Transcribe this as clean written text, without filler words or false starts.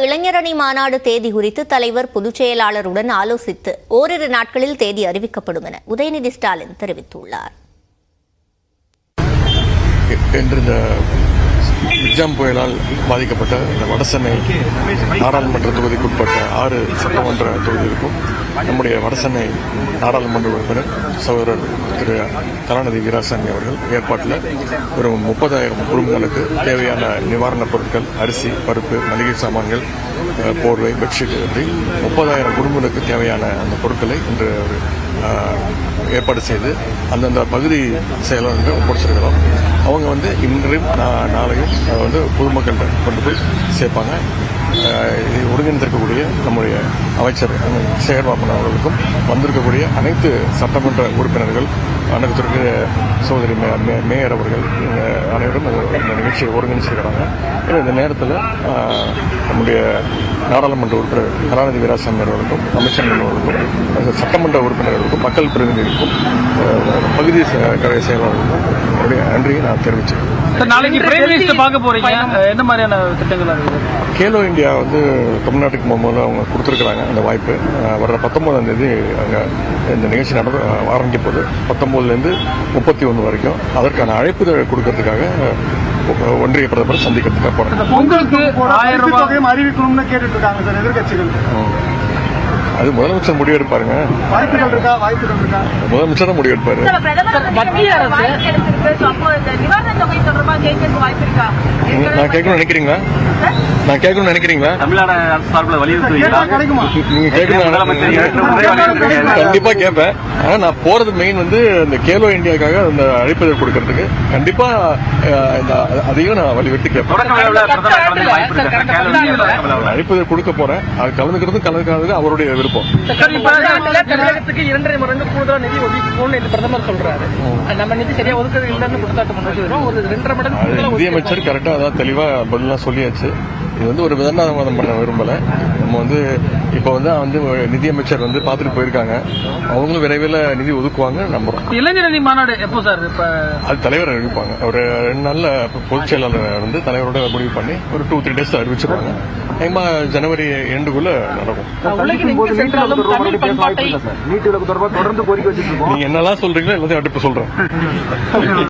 இளைஞரணி மாநாடு தேதி குறித்து தலைவர் பொதுச் செயலாளருடன் ஆலோசித்து ஓரிரு நாட்களில் தேதி அறிவிக்கப்படும் என உதயநிதி ஸ்டாலின் தெரிவித்துள்ளார். மிக்ஜாம் புயலால் பாதிக்கப்பட்ட இந்த வடசென்னை நாடாளுமன்ற தொகுதிக்குட்பட்ட 6 சட்டமன்ற தொகுதிகளுக்கும் நம்முடைய வடசென்னை நாடாளுமன்ற உறுப்பினர் சகோதரர் திரு கலாநிதி வீராசாமி அவர்கள் ஏற்பாட்டில் ஒரு 30,000 குடும்பங்களுக்கு தேவையான நிவாரணப் பொருட்கள், அரிசி, பருப்பு, மளிகை சாமான்கள், போர்வை, பெட்ஷீட் இப்படி 30,000 குடும்பங்களுக்கு தேவையான அந்த பொருட்களை இன்று ஏற்பாடு செய்து அந்தந்த பகுதி செயலாளர்கள் ஒப்படைச்சிருக்கிறோம். அவங்க இன்றையும் நாளையும் பொதுமக்கள்கிட்ட கொண்டு போய் சேர்ப்பாங்க. இதை ஒருங்கிணைந்திருக்கக்கூடிய நம்முடைய அமைச்சர் சேகர்பாபன் அவர்களுக்கும் வந்திருக்கக்கூடிய அனைத்து சட்டமன்ற உறுப்பினர்கள், அனைத்திற்கு சகோதரி மேயர் அவர்கள் அனைவரும் இந்த நிகழ்ச்சியை ஒருங்கிணைச்சிருக்கிறாங்க. இந்த நேரத்தில் நம்முடைய நாடாளுமன்ற உறுப்பினர் கலாநிதி வீராசாமி அவர்களுக்கும், அமைச்சர்கள் அவர்களுக்கும், சட்டமன்ற உறுப்பினர்களுக்கும், மக்கள் பிரதிநிதிகளுக்கும், பகுதி கழக செயலாளர்களுக்கும் என்னுடைய நன்றியை நான் தெரிவிச்சிருக்கேன். கேலோ இந்தியா தமிழ்நாட்டுக்கு போகும்போது அவங்க கொடுத்துருக்குறாங்க அந்த வாய்ப்பு. வர்ற 19ஆம் தேதி அங்கே இந்த நிகழ்ச்சி ஆரம்பிக்க போது 19லேருந்து 31 வரைக்கும் அதற்கான அழைப்புதழ் கொடுக்கறதுக்காக ஒன்றிய பிரதமர் சந்திக்கிறதுக்காக போறாங்க. உங்களுக்கு 1000 ரூபாயும் அறிவிக்கணும்னு கேட்டுட்டு இருக்காங்க சார் எதிர்கட்சிகள். அது முதலமைச்சர் முடிவெடுப்பாருங்க. வாய்ப்புகள் இருக்கா? முதலமைச்சர் தான் முடிவெடுப்பாரு. நான் கேட்கணும்னு நினைக்கிறீங்களா? நீங்க கண்டிப்பா கேட்பேன். ஆனா நான் போறது மெயின் இந்த கேலோ இந்தியாக்காக அந்த அழைப்புதல் கொடுக்கறதுக்கு கண்டிப்பா அதையும் நான் வலியுறுத்தி கேட்பேன். அழைப்புதல் கொடுக்க போறேன். அது கலந்துக்கிறது அவருடைய விருப்பம். தமிழகத்துக்கு 2.5 மடங்கு கூடுதல் நிதி ஒதுக்கணும் என்று பிரதமர் சொல்றாரு. நம்ம நிதி சரியா ஒதுக்குறது இல்லைன்னு குற்றச்சாட்டு பண்றோம். ஒரு 2.5 மடங்கு நிதியமைச்சர் கரெக்டா அதான் தெளிவா பதிலாம் சொல்லியாச்சு. இது ஒரு விதண்டாவாதம் பண்ண விரும்பல. நம்ம இப்ப நிதியமைச்சர் பார்த்துட்டு போயிருக்காங்க. அவங்களும் விரைவில் நிதி ஒதுக்குவாங்க நம்புறோம். இளைஞரணி மாநாடு எப்போ சார்? அது தலைவர் அறிவிப்பாங்க. ஒரு 2 நாள்ல பொதுச் செயலாளர் தலைவரோட முடிவு பண்ணி ஒரு 2-3 டேஸ் அறிவிச்சிருவாங்க. ஜனவரி எண்டுக்குள்ள நடக்கும். நீங்க என்னெல்லாம் சொல்றீங்களோ எல்லாத்தையும் அடுப்பு சொல்றேன்.